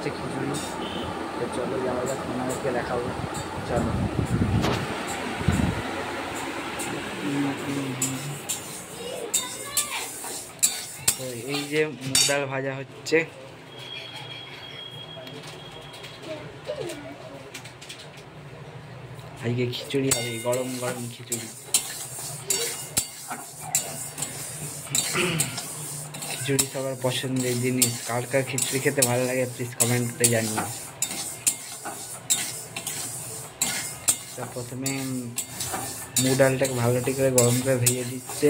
হচ্ছে খিচুড়ি। তো চলো যাওয়া যাক, তোমাদেরকে দেখাবো। চলো। তো এই যে মুগ ডাল ভাজা হচ্ছে। আজকে খিচুড়ি হবে, গরম গরম খিচুড়ি। খিচুড়ি সবার পছন্দের জিনিস। কার কার খিচুড়ি খেতে ভালো লাগে প্লিজ কমেন্টে জানিও। তো প্রথমে মুগ ডালটাকে ভালো করে গরম করে ভেজে দিচ্ছে।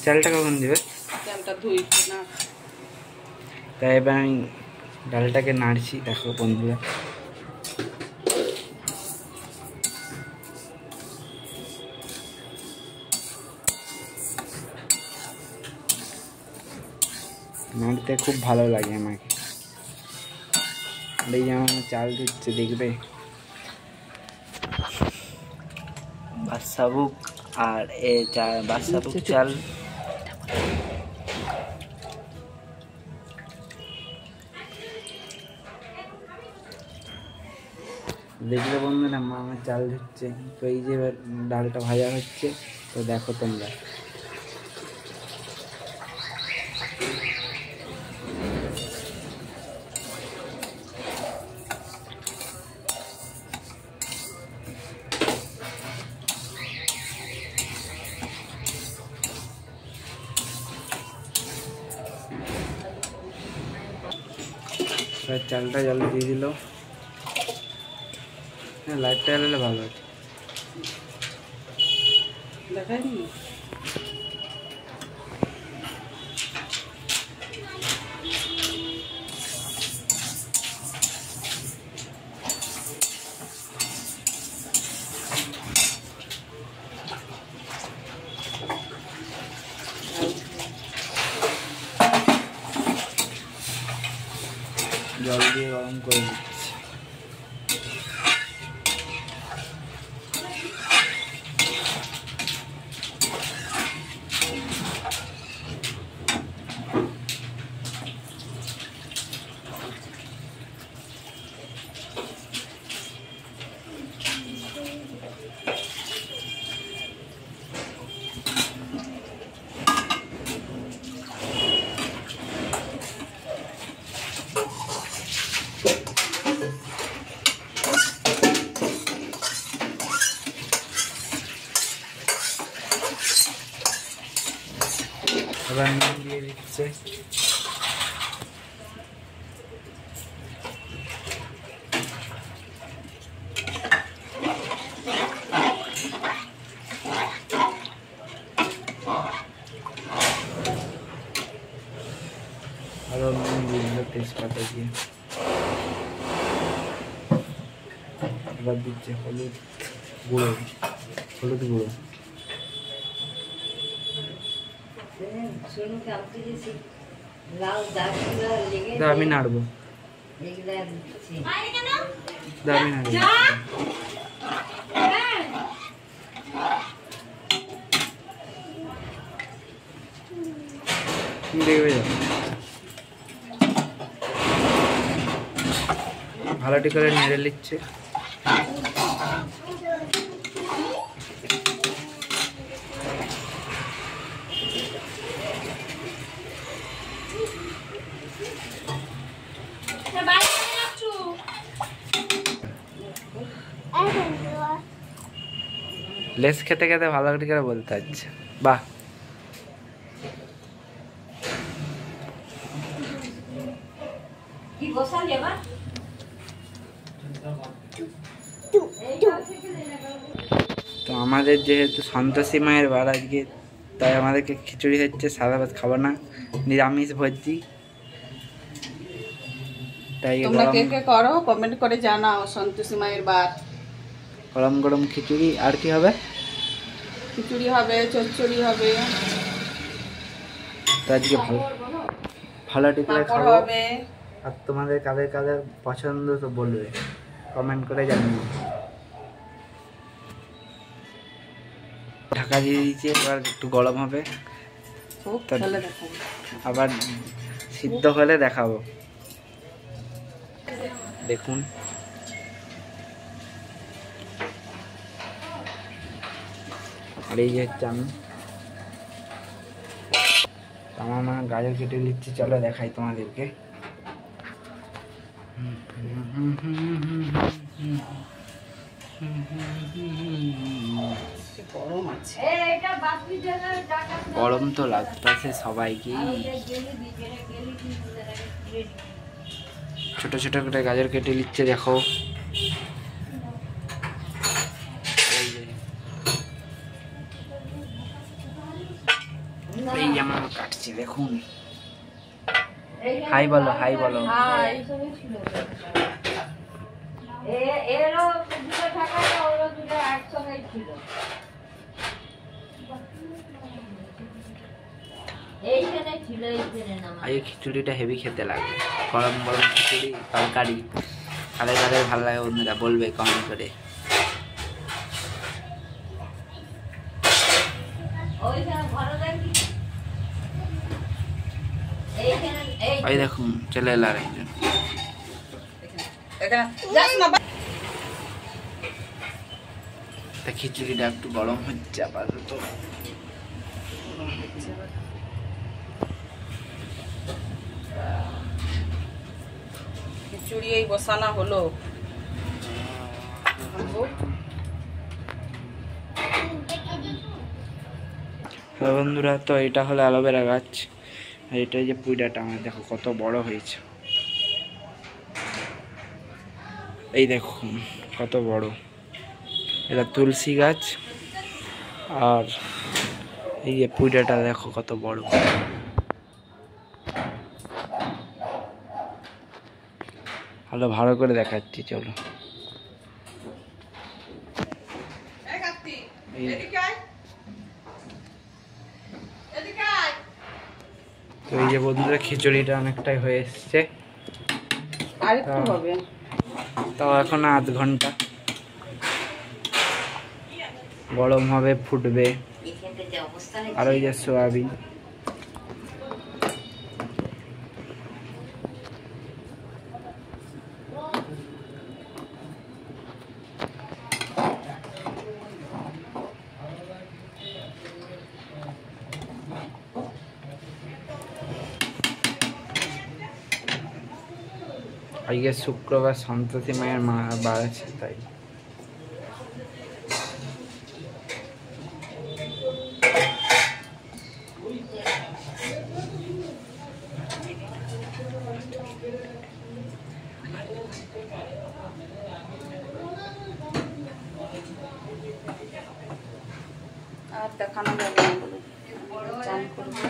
চালটা কখন দিবে? চালটা ধুই না। তাই এবার আমি ডালটাকে নাড়ছি, দেখো বন্ধুরা। নাড়তে খুব ভালো লাগে আমাকে। এই যে আমার চাল দিচ্ছে, দেখবে বাদশাভোগ আর বাদশাভোগ চাল। দেখলে বন্ধুরা মা আমার চাল দিচ্ছে। তো এই যে এবার ডালটা ভাজা হচ্ছে, তো দেখো তোমরা। চালটা জল দিয়ে দিল। হ্যাঁ, লাইটটা জ্বালালে ভালো আছে। দেখাইনি জল দিয়ে গরম করে দিচ্ছি। এবার নুন দিয়ে দিচ্ছে। আরো নুন দিয়ে দিল তেজপাতা দিয়ে। এবার দিচ্ছে হলুদ গুঁড়ো। আমি নাড়বো। দেখবে ভালোটি করে নেড়ে নিচ্ছে। লেস খেতে খেতে ভালো করে বলতে হচ্ছে। বাহ, তো আমাদের যেহেতু সন্তোষী মায়ের বার আজকে, তাই আমাদেরকে খিচুড়ি হচ্ছে। সাদা ভাত খাবো না, নিরামিষ ভোজি। তাই তোমরা কে কে করো কমেন্ট করে জানাও। সন্তোষী মায়ের বার, গরম গরম খিচুড়ি। আর কি হবে? খিচুড়ি হবে, চচ্চড়ি হবে। তো আজকে ভালো করে খাবো। আর তোমাদের কাদের কাদের পছন্দ তো বলবে, কমেন্ট করে জানিও। ঢাকা দিয়ে দিয়েছি, এবার একটু গরম হবে। আবার সিদ্ধ হলে দেখাবো। দেখুন আর এই যে হচ্ছে আমার মা গাজর কেটে নিচ্ছি, চলো দেখাই তোমাদেরকে। গরম তো লাগতেছে সবাইকে। ছোট ছোট করে গাজর কেটে নিচ্ছে, দেখো এই যেমন কাটছি দেখুন। হাই বলো, হাই বলো। এই খিচুড়িটা হেভি খেতে লাগে, গরম গরম খিচুড়ি তরকারি। কাদের কাদের ভালো লাগে বন্ধুরা বলবে কমেন্ট করে। এই দেখুন চলে এলো আরেকজন। খিচুড়িটা একটু গরম হচ্ছে আপাতত। খিচুড়ি এই বসানো হলো। হ্যালো বন্ধুরা, তো এটা হলো অ্যালোভেরা গাছ, আর এটা যে পুইডাটা আমার দেখো কত বড় হয়েছে। এই দেখুন কত বড়। এটা তুলসী গাছ, আর এই যে পুইডাটা দেখো কত বড়। ভালো করে দেখাচ্ছি, চলো। তো এই যে বন্ধুরা খিচুড়িটা অনেকটাই হয়ে এসছে, তাও এখন আধ ঘন্টা গরম হবে, ফুটবে। আর ওই যে সোয়াবিন, আজকে শুক্রবার সন্তোষী মায়ের বার আছে, তাই আর দেখানো যাবে না বলে চান করবো।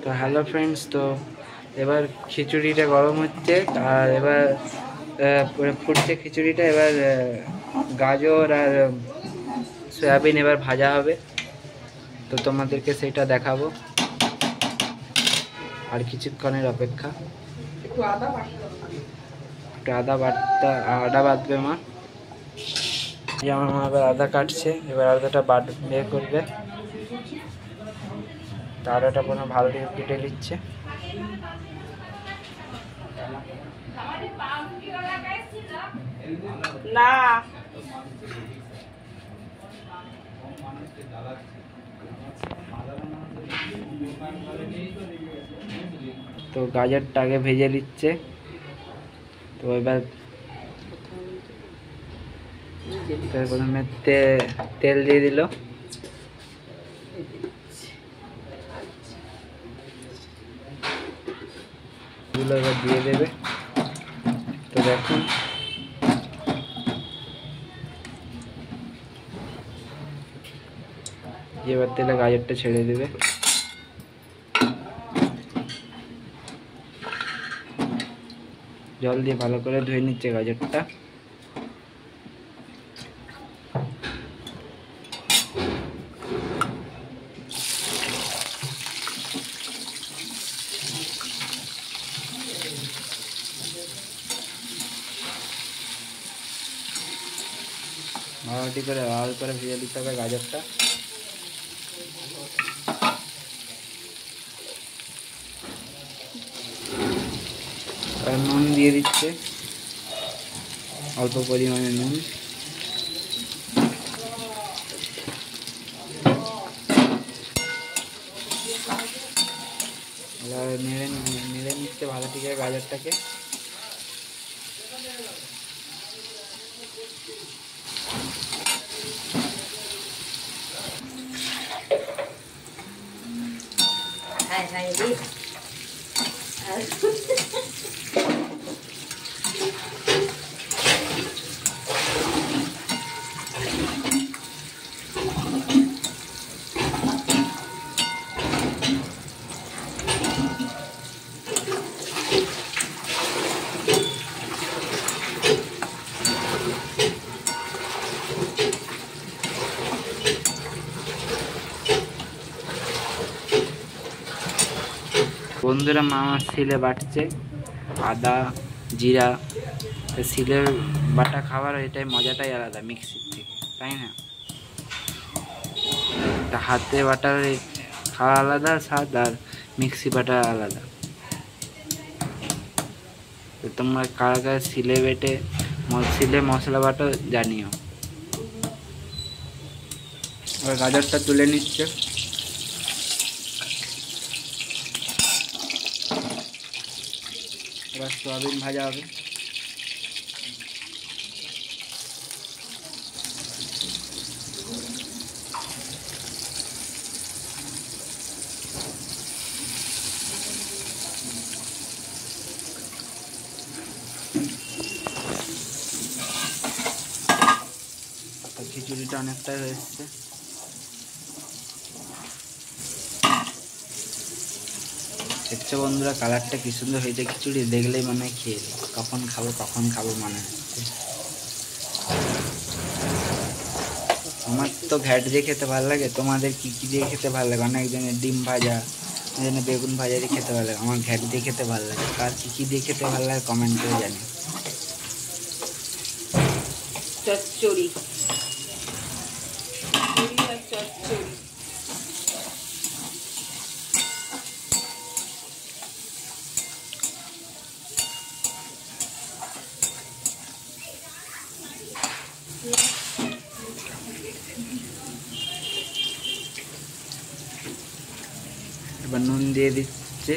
তো হ্যালো ফ্রেন্ডস, তো এবার খিচুড়িটা গরম হচ্ছে, আর এবার ফুটছে খিচুড়িটা। এবার গাজর আর সয়াবিন এবার ভাজা হবে, তো তোমাদেরকে সেটা দেখাবো। আর কিছুক্ষণের অপেক্ষা। একটু আদা বাটবে মা। আমার মা এবার আদা কাটছে, এবার আদাটা বের করবে। আদাটা কোনো ভালো করে কেটে নিচ্ছে। না তো গাজরটা আগে ভেজে নিচ্ছে। তো এবার প্রথমে তেল দিয়ে দিল, এগুলো এবার দিয়ে দেবে। তো দেখুন এবার তেলে গাজরটা ছেড়ে দেবে। জল দিয়ে ভালো করে ধুয়ে নিচ্ছে গাজরটা। ভালোটি করে লাল করে ভেজে দিতে হবে গাজরটা। আর নুন দিয়ে দিচ্ছে, অল্প পরিমাণে নুন। নেড়ে নিচ্ছে ভালো ঠিক আছে গাজরটাকে। বন্ধুরা মামা শিলে বাটছে আদা জিরা। শিলে বাটা খাবার এটাই মজাটাই আলাদা মিক্সির থেকে, তাই না? হাতে বাটার খাওয়া আলাদা স্বাদ, আর মিক্সি বাটা আলাদা। তো তোমরা কারা কারা শিলে বেটে শিলে মশলা বাটো জানিও। এবার গাজরটা তুলে নিচ্ছে। এবার সয়াবিন ভাজা হবে। খিচুড়িটা অনেকটাই হয়ে এসছে। দেখছো বন্ধুরা কালারটা কি সুন্দর হয়েছে, খিচুড়ি দেখলেই মনে হয় খেয়ে কখন খাবো মনে হচ্ছে। আমার তো ঘ্যাট দিয়ে খেতে ভালো লাগে, তোমাদের কি কি দিয়ে খেতে ভালো লাগে? অনেকজনের ডিম ভাজা, অনেকজনের বেগুন ভাজা দিয়ে খেতে ভালো লাগে, আমার ঘ্যাট দিয়ে খেতে ভালো লাগে। কার কি কি দিয়ে খেতে ভালো লাগে কমেন্ট করে জানি। চচ্চড়ি, চচ্চড়ি। এবার নুন দিয়ে দিচ্ছে।